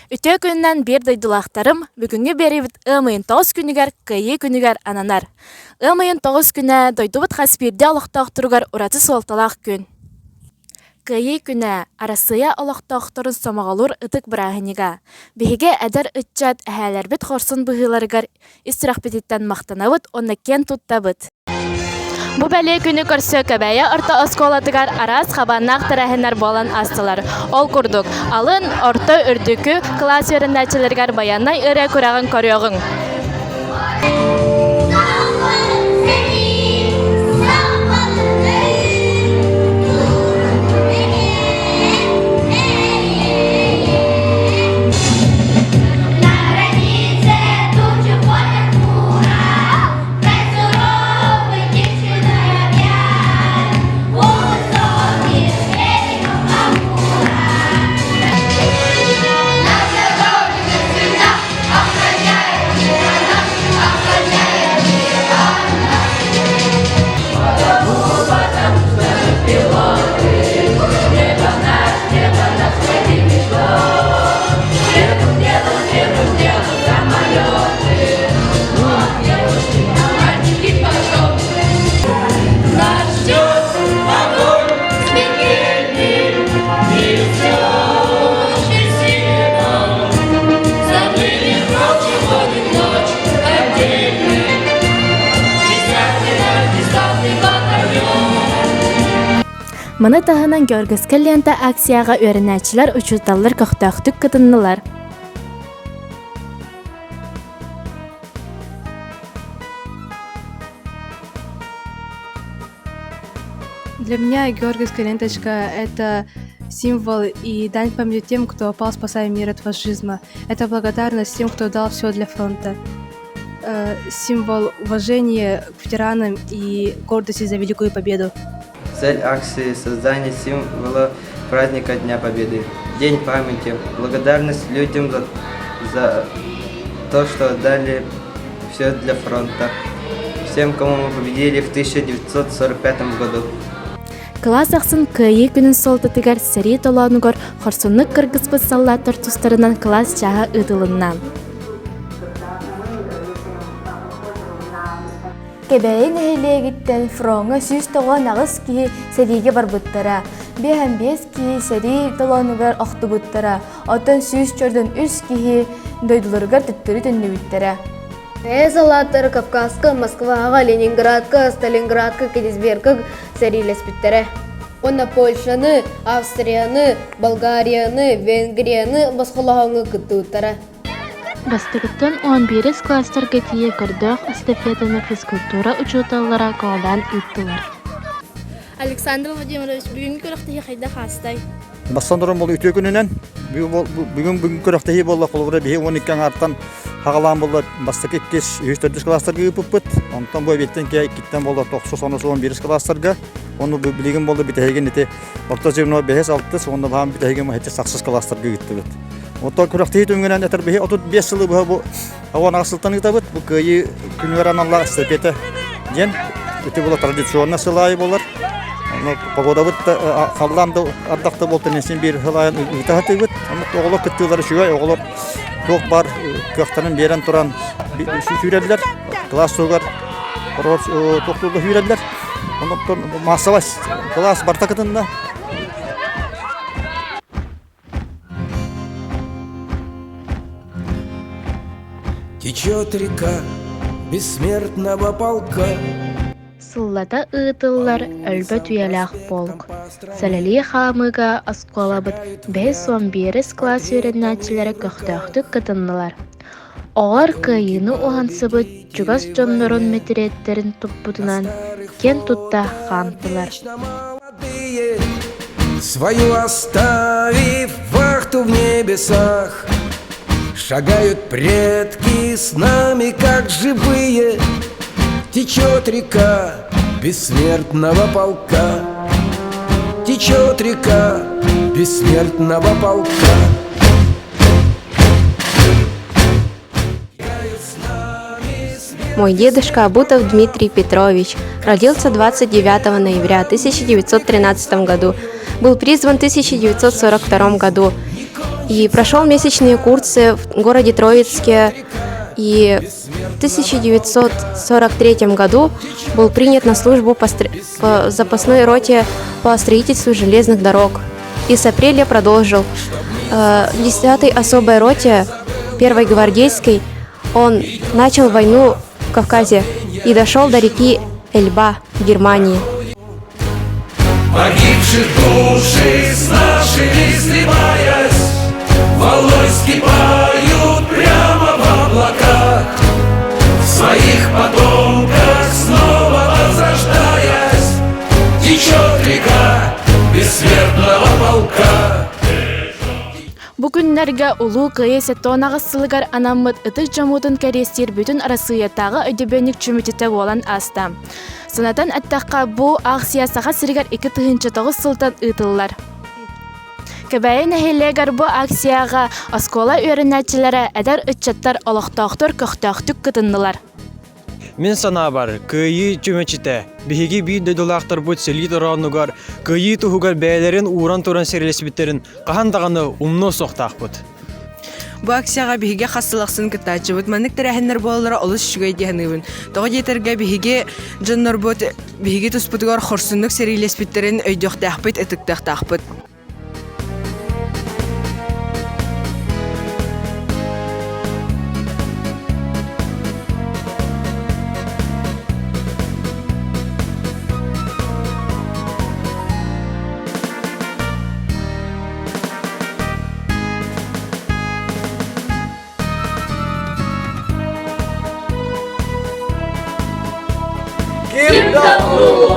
Үтө күннен бер дойдулақтарым, бүгінгі беребіт ымайын 9 күнігер, кайы күнігер ананар. Ымайын 9 күнә дойдубыт хаспирде олықтақтырығар ураты суалталақ күн. Кайы күнә арасыя олықтақтырын сомағалур ытык бірағыниға. Беге әдір үтчат әхәлербіт хорсын бұғыларығар истирақпететтен мақтанабыт, онна кен туттабыт. Бу бәле күні көрсө көбәйе орта осколадыгар арас хабаннақ тәрәхінер болан астылар. Ол күрдік. Алын орта үрдікі класс өріндәчілергер баяннай үрі көрағын көріоғын. Маны тағынан көргізгі лента акцияға өрінәчілер учуталлар көқтақтық кытыннылар. Для меня георгиевская ленточка — это символ и дань памяти тем, кто пал, спасая мир от фашизма. Это благодарность тем, кто дал все для фронта. Символ уважения к ветеранам и гордости за Великую Победу. Цель акции – создание символа праздника Дня Победы. День памяти. Благодарность людям за то, что дали все для фронта. Всем, кому мы победили в 1945 году. Класс ақсын кайы күнін солтатыгар сәрі толанугар хорсунлық кыргызбыз саллаттар тұстарынан класс жаға ұдылыннан. Кебәйін әйлегіттен фронға сүз тоған ағыз кейі сәриге бар бұттара. Бәйін бес кейі сәри толанугар ақты бұттара. Отын сүз чөрден үз кейі дойдылырғар түттірі түнні бүттара. Салаттар Кавказка, Москваға, Ленинградка, Сталинградка, Кенисбергка сәрилес бүттірі. Оны Польшаны, Австрияны, Болгарияны, Венгрияны басқалағыңы күтті ұттары. Бастығыттан 11 кластар кетие көрдіқ эстафетаны физкультура учуталлара көңілән үттілер. Александр Владимирович, бүгінгі көріқтігі қайда қастай? Бассандырым бол үтө күнінен, бүгін көріқтігі болла қолғыры бейі 12 арттан хағалан болла бастық 2-4 кластарға үпіппіт. Онтан бой беттен кей кеттен болла 9-11 кластарға. Оны білеген болды бітәйген еті орта жевно 5-6, онда бағам бітәйген мұхетте сақсыз кластарға үтті бүт. Ота көріқтігі төңгенен әтір бейі 35 жылы бұл ауан ағысылтан үті бүт. Бұл көйі күнверан Аллах істепеті ден. Үті бұл традиционна сылайы болар. Погода бұт қалланды ардақты болты несен бір ғылайын үтіғаты бұт. Оғылы күттілері шүйай, оғылы тоқ бар көқтінің берен тұран сүйрелдер, класс соғар, тоқтылды сүйрелдер. Массавас класс бартақытында. Течет река бессмертного полка. Сыллата ытыллар өлбөт үйелақ полк. Сәләли қамыға асқолабыт 5-11 класс өрінәтчілері көқтақтық кытыннылар. Оғар кайыны оғансыбыт жүгас жонларын метреттерін тұппытынан кен тұтта қамтылар. Свою оставив вахту в небесах, шагают предки с нами, как живые. Течет река бессмертного полка. Течет река бессмертного полка. Мой дедушка Абутов Дмитрий Петрович родился 29 ноября 1913 году. Был призван в 1942 году. и прошел месячные курсы в городе Троицке. И в 1943 году был принят на службу по запасной роте по строительству железных дорог. И с апреля продолжил. В 10-й особой роте 1-й гвардейской он начал войну в Кавказе и дошел до реки Эльба в Германии. Погибших души с нашими сливаясь, волной скипают прямо в облаках, в своих потомках снова возрождаясь, течет река бессмертного полка. Бу күннәргә улуу кыйы сетонагы сылыгар анаммыт ытык жамутун кәрестер бүтін арасыятағы өйдөбөнік чүмітеті болан аста. Санатан әттаққа бу ақ сиясаға сіргер 2 тыгынчы сылтан ытыллар. Кәбәйін әхелегер бу акцияға оскола өрінәтчілері әдәр үтчаттар олықтақтыр көқтақтүк кытындылар. Мен сана бар, кыйы чүмечите, биһиги бий дөдөлақтар бұд селит оранугар, кыйы тухугар бәйлерін уран туран серелесбіттерін қағандағаны умно соқтақ бұд. Бу акцияға биһиге хастылықсын кытачы бұд, маннык тәрәхіннер болалары олыс шүгей дегенігін. Тоғы жетерге биһиге жоннор бұд, биһиге тұспытығар хорсынлық серелесбіттерін өйдіқтақ бұд, этіктақтақ бұд. Kim dahulu